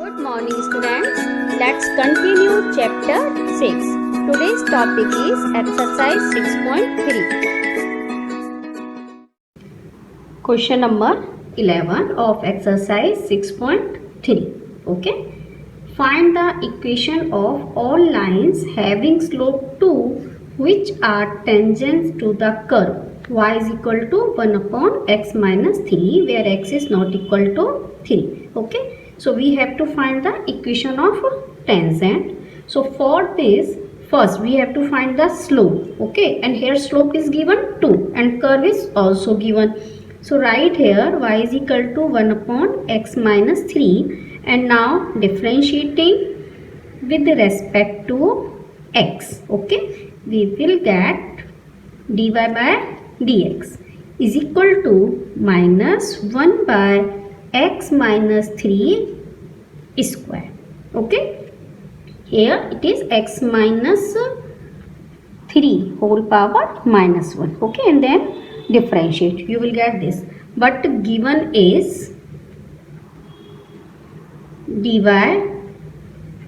Good morning students. Let's continue chapter 6. Today's topic is exercise 6.3. Question number 11 of exercise 6.3. Okay. Find the equation of all lines having slope 2 which are tangents to the curve y is equal to 1 upon x minus 3 where x is not equal to 3. Okay. So we have to find the equation of tangent. So for this, first we have to find the slope. Okay, and here slope is given 2 and curve is also given. So write here y is equal to 1 upon x minus 3 and now differentiating with respect to x. Okay, we will get dy by dx is equal to minus 1 by x minus 3 square. Okay, here it is x minus 3 whole power minus 1. Okay, and then differentiate, you will get this. But given is dy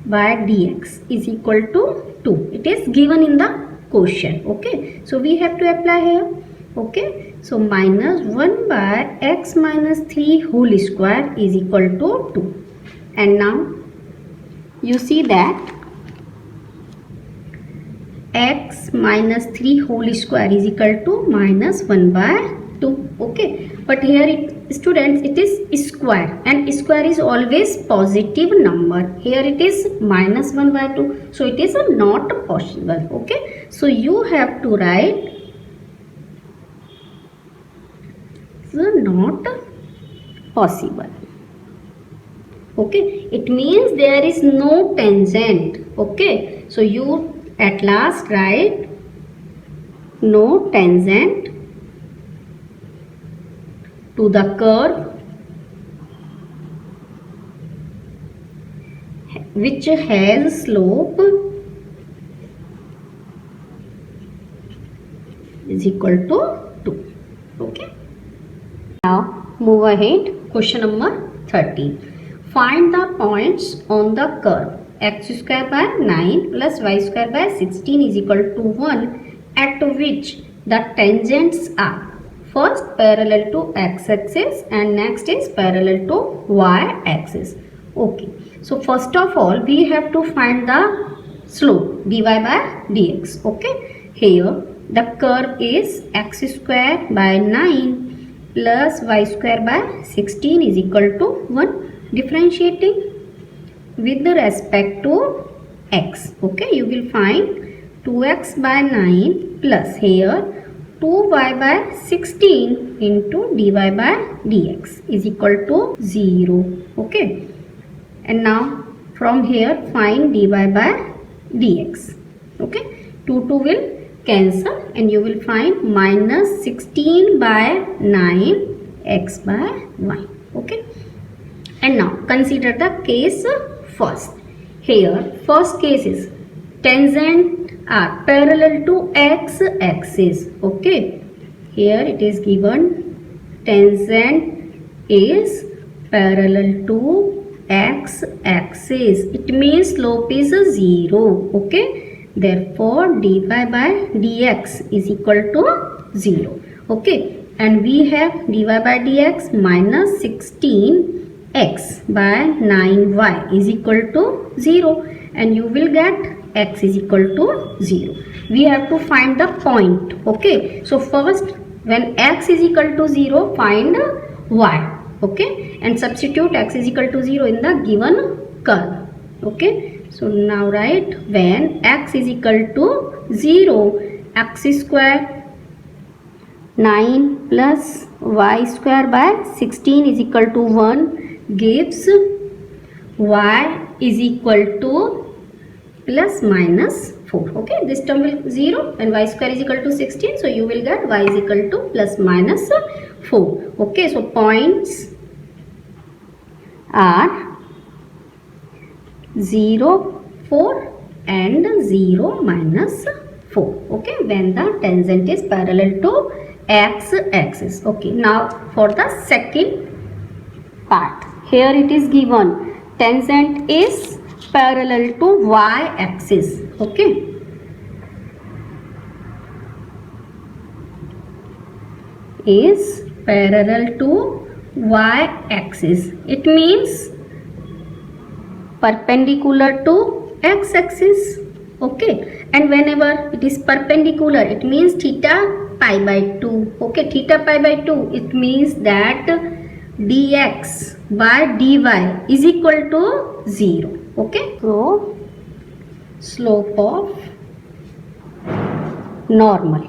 by dx is equal to 2. It is given in the question. Okay, so we have to apply here. Okay, so minus 1 by x minus 3 whole square is equal to 2. And now you see that x minus 3 whole square is equal to minus 1 by 2. Okay, but here students it is square and square is always positive number. Here it is minus 1 by 2, so it is not possible. Okay, so you have to write not possible. Okay, it means there is no tangent. Okay, so you at last write no tangent to the curve which has slope is equal to 2. Okay, now move ahead. Question number 13. Find the points on the curve x square by 9 plus y square by 16 is equal to 1 at which the tangents are first parallel to x axis and next is parallel to y axis. Okay, so first of all we have to find the slope dy by dx. Okay, here the curve is x square by 9 plus y square by 16 is equal to 1. Differentiating with respect to x. Okay, you will find 2x by 9 plus here 2y by 16 into dy by dx is equal to 0. Okay, and now from here find dy by dx. Okay, 2 will cancel and you will find minus 16 by 9 x by y. Okay, and now consider the case first. Here first case is tangent are parallel to x axis. Okay, here it is given tangent is parallel to x axis. It means slope is 0. Okay, therefore dy by dx is equal to 0. Okay, and we have dy by dx minus 16 x by 9y is equal to 0 and you will get x is equal to 0. We have to find the point. Okay, so first when x is equal to 0 find y. Okay, and substitute x is equal to 0 in the given curve. Okay, so now write when x is equal to 0 x square 9 plus y square by 16 is equal to 1 gives y is equal to plus minus 4. Okay, this term will 0 and y square is equal to 16, so you will get y is equal to plus minus 4. Okay, so points are 0, 4 and 0 minus 4. Okay, when the tangent is parallel to x axis. Okay, now for the second part. Here it is given tangent is parallel to y axis. Okay, is parallel to y axis. It means perpendicular to x axis. Okay, and whenever it is perpendicular, it means theta pi by 2. Okay, theta pi by 2, it means that dx by dy is equal to 0. Okay, so slope of normal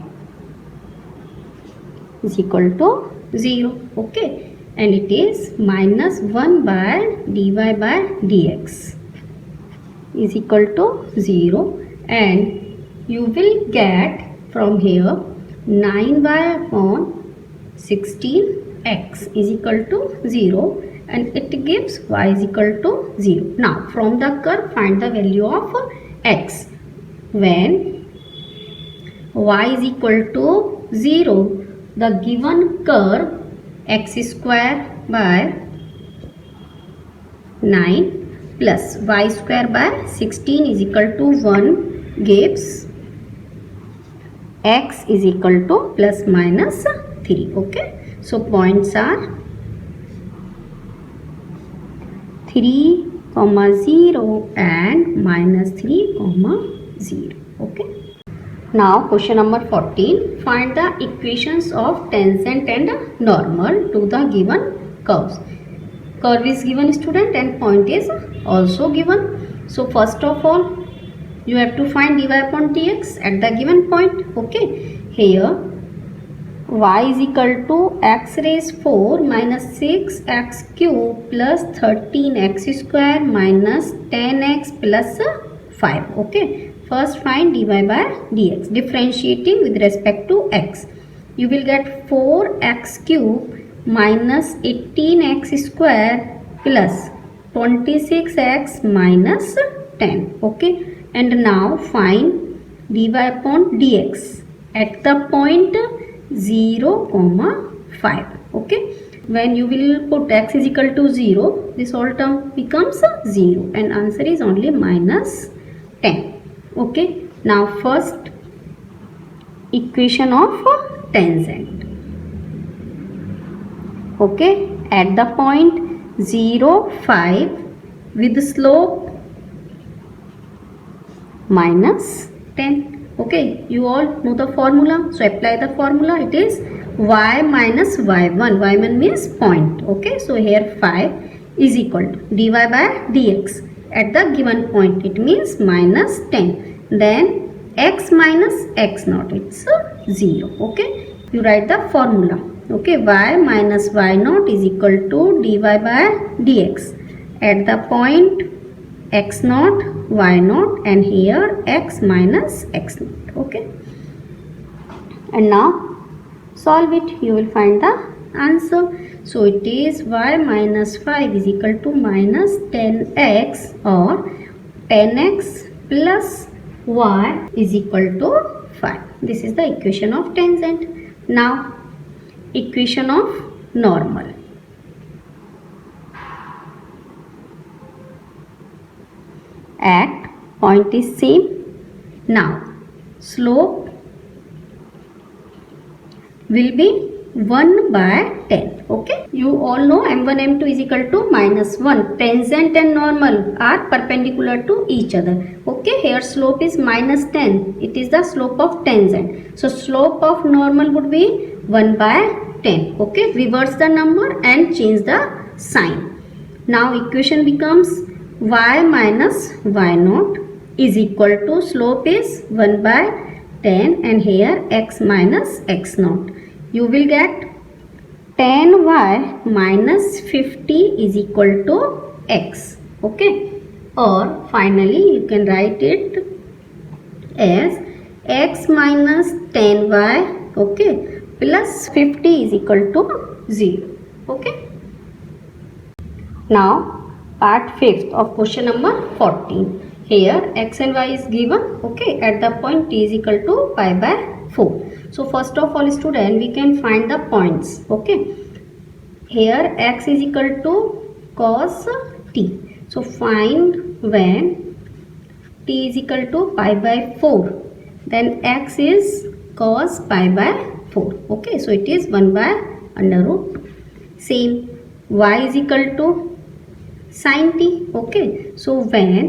is equal to 0. Okay, and it is minus 1 by dy by dx is equal to 0, and you will get from here 9y upon 16x is equal to 0, and it gives y is equal to 0. Now from the curve find the value of x. When y is equal to 0, the given curve x square by 9 plus y square by 16 is equal to 1 gives x is equal to plus minus 3. Okay, so points are 3, 0 and minus 3, 0. Okay. Now question number 14. Find the equations of tangent and normal to the given curves. Curve is given, student, and point is also given. So first of all, you have to find dy upon dx at the given point. Okay, here y is equal to x raised 4 minus 6x cube plus 13x square minus 10x plus 5. Okay, first find dy by dx. Differentiating with respect to x, you will get 4x cube minus 18x square plus 26x minus 10. Okay, and now find dy upon dx at the point 0, 5. Okay, when you will put x is equal to 0, this whole term becomes 0 and answer is only minus 10. Okay, now first equation of tangent. Okay, at the point 0, 5 with slope minus 10. Okay, you all know the formula, so apply the formula. It is y minus y1. y1 means point. Okay, so here 5 is equal to dy by dx at the given point, it means minus 10. Then x minus x naught, it's 0. Okay, you write the formula. Okay, y minus y naught is equal to dy by dx at the point x naught, y naught, and here x minus x naught. Okay, and now solve it, you will find the answer. So it is y minus 5 is equal to minus 10x or 10x plus y is equal to 5. This is the equation of tangent. Now equation of normal. At point is same. Now slope will be 1 by 10. Okay, you all know m1 m2 is equal to minus 1. Tangent and normal are perpendicular to each other. Okay, here slope is minus 10. It is the slope of tangent. So slope of normal would be 1 by 10. Okay, reverse the number and change the sign. Now equation becomes y minus y naught is equal to slope is 1 by 10 and here x minus x naught. You will get 10y minus 50 is equal to x. Okay, or finally you can write it as x minus 10y, okay, plus 50 is equal to 0. Okay, now part 5th of question number 14. Here x and y is given. Okay, at the point t is equal to pi by 4. So first of all, student, we can find the points. Okay, here x is equal to cos t. So find when t is equal to pi by 4, then x is cos pi by 4. Okay, so it is 1 by under root 2. Same, y is equal to sin t. Okay, so when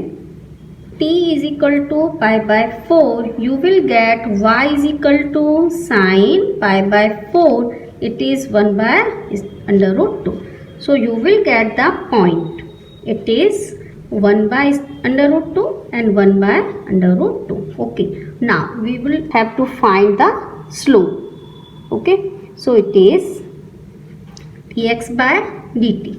t is equal to pi by 4, you will get y is equal to sin pi by 4. It is 1 by under root 2. So you will get the point. It is 1 by under root 2 and 1 by under root 2. Okay, now we will have to find the slope. Okay, so it is dx by dt.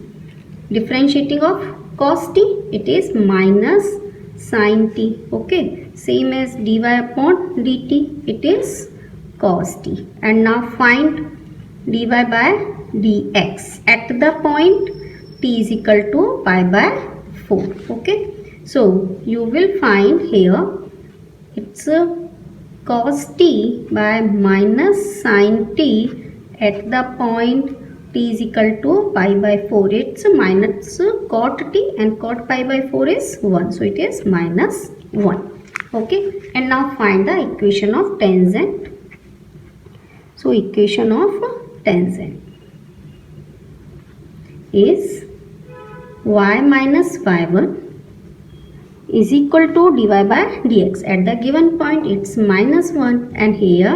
Differentiating of cos t, it is minus sin t. Okay, same as dy upon dt, it is cos t. And now find dy by dx at the point t is equal to pi by 4. Okay, so you will find here it's cos t by minus sin t at the point t is equal to pi by 4. It's minus cot t and cot pi by 4 is 1. So it is minus 1. Okay, and now find the equation of tangent. So equation of tangent is y minus y1 is equal to dy by dx. At the given point it's minus 1 and here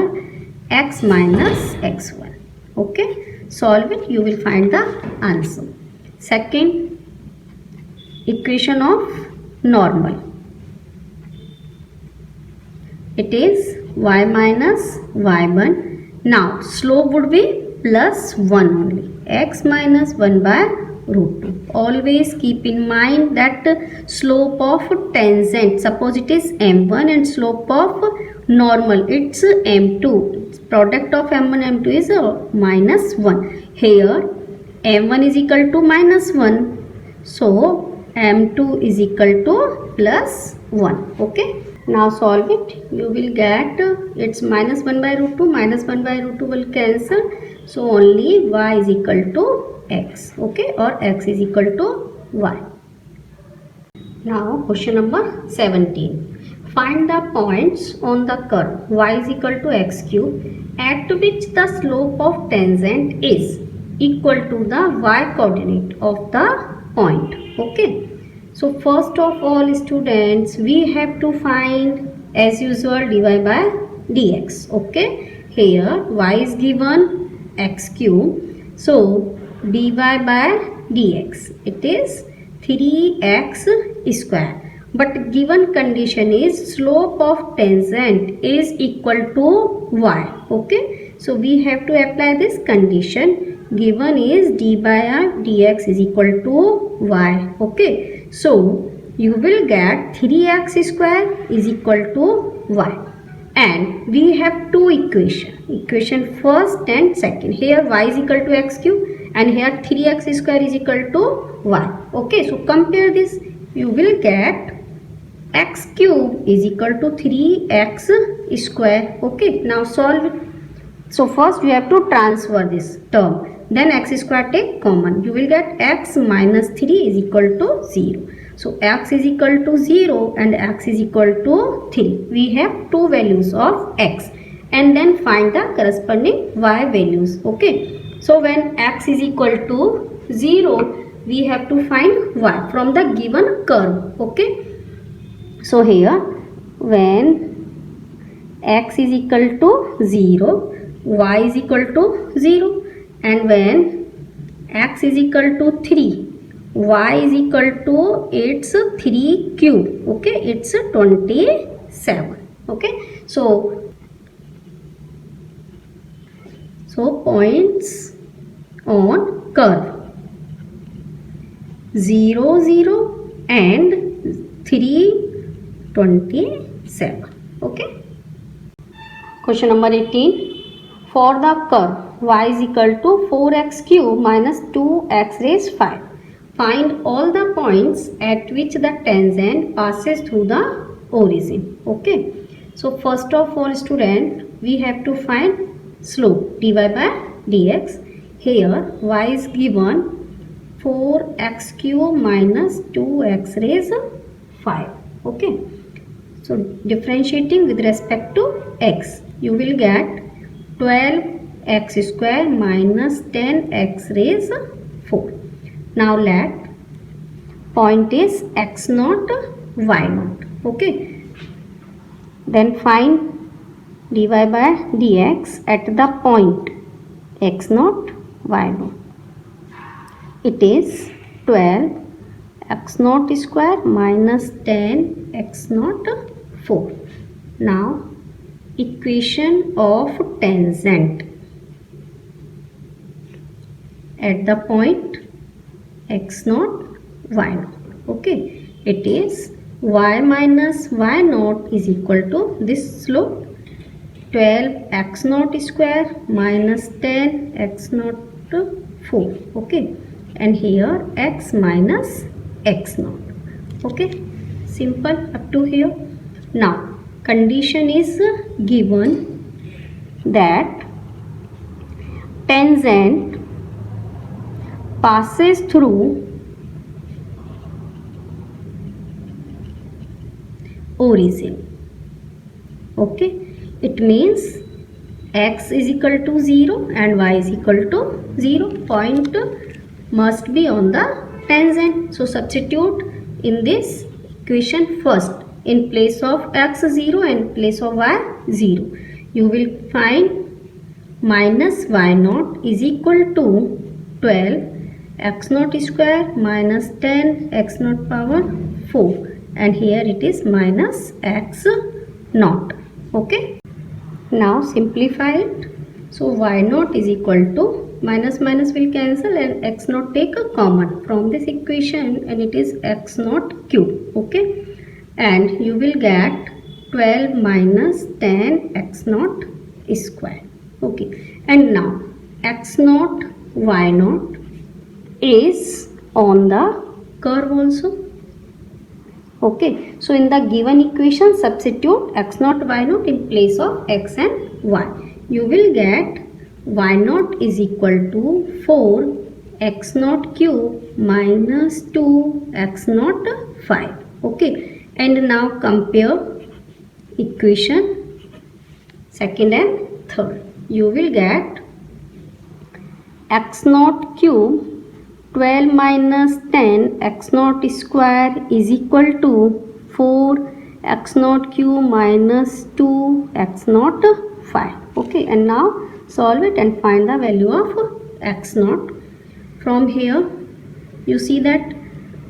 x minus x1. Okay, solve it, you will find the answer. Second, equation of normal. It is y minus y1. Now slope would be plus 1 only. X minus 1 by root 2. Always keep in mind that slope of tangent, suppose it is m1 and slope of normal it's m2. Product of m1 and m2 is minus 1. Here m1 is equal to minus 1. So m2 is equal to plus 1. Okay, now solve it. You will get it's minus 1 by root 2, minus 1 by root 2 will cancel. So only y is equal to x. Okay, or x is equal to y. Now question number 17. Find the points on the curve y is equal to x cube at which the slope of tangent is equal to the y coordinate of the point. Okay, so first of all students, we have to find as usual dy by dx. Okay, here y is given x cube, so dy by dx it is 3x square, but given condition is slope of tangent is equal to y. Okay, so we have to apply this condition. Given is dy by dx is equal to y. Okay, so you will get 3x square is equal to y, and we have two equation first and second. Here y is equal to x cube and here 3x square is equal to y. Okay, so compare this, you will get x cube is equal to 3x square. Okay, now solve it. So first you have to transfer this term, then x square take common, you will get x minus 3 is equal to 0. So x is equal to 0 and x is equal to 3. We have two values of x and then find the corresponding y values. Okay, so when x is equal to 0, we have to find y from the given curve. Okay, so here when x is equal to 0, y is equal to 0, and when x is equal to 3, y is equal to it's 3 cube. Okay, it's 27. Okay, so points on curve 0 0 and 3 27. Okay, question number 18. For the curve y is equal to 4x cube minus 2x raised 5, find all the points at which the tangent passes through the origin. Okay, so first of all student, we have to find slope dy by dx. Here y is given 4x cube minus 2x raised 5. Okay, so differentiating with respect to x, you will get 12x square minus 10x raised 4. Now let point is x naught y naught. Okay, then find dy by dx at the point x naught y naught. It is 12 x naught square minus 10 x naught 4. Now equation of tangent at the point x naught y naught. Okay, it is y minus y naught is equal to this slope 12 x naught square minus 10 x naught 4. Okay, and here x minus x naught. Okay, simple up to here. Now condition is given that tangent passes through origin. Okay, it means x is equal to 0 and y is equal to 0. Point must be on the tangent. So substitute in this equation first. In place of x 0 and place of y 0, you will find minus y naught is equal to 12 x naught square minus 10 x naught power 4, and here it is minus x naught. Okay, now simplify it. So y naught is equal to minus minus will cancel and x naught take a common from this equation, and it is x naught cube. Okay, and you will get 12 minus 10 x naught square. Okay, and now x naught y naught is on the curve also. Okay, so in the given equation substitute x naught y naught in place of x and y. You will get y naught is equal to 4 x naught cube minus 2 x naught 5. Okay, and now compare equation second and third. You will get x naught cube 12 minus 10 x naught square is equal to 4 x naught cube minus 2 x naught 5. Okay, and now solve it and find the value of x naught. From here you see that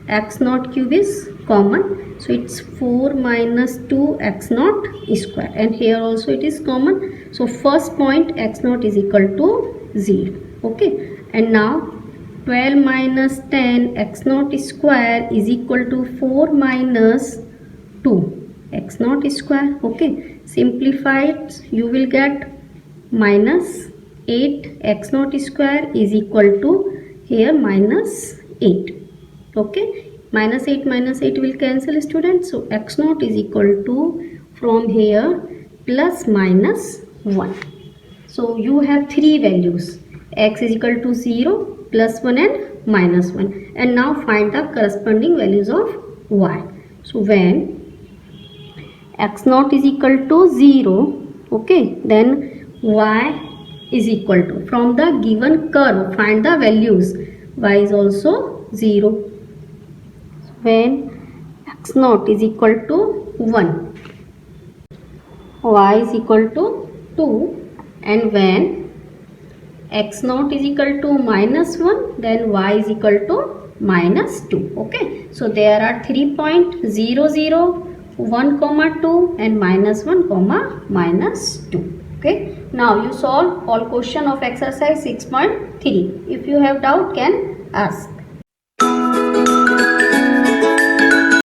x naught cube is common, so it's 4 minus 2 x naught square, and here also it is common, so first point x naught is equal to 0. Okay, and now 12 minus 10 x naught square is equal to 4 minus 2 x naught square. Okay, simplify it, you will get minus 8 x naught square is equal to here minus 8. Okay, minus 8 will cancel, students, so x naught is equal to from here plus minus 1. So you have three values, x is equal to 0, plus 1 and minus 1, and now find the corresponding values of y. So when x naught is equal to 0, okay, then y is equal to, from the given curve find the values, y is also 0. When x naught is equal to 1, y is equal to 2, and when x naught is equal to minus 1, then y is equal to minus 2. Okay, so there are 3 point 0 0, 1 comma 2 and minus 1 comma minus 2. Okay, now you solve all question of exercise 6.3. If you have doubt, can ask.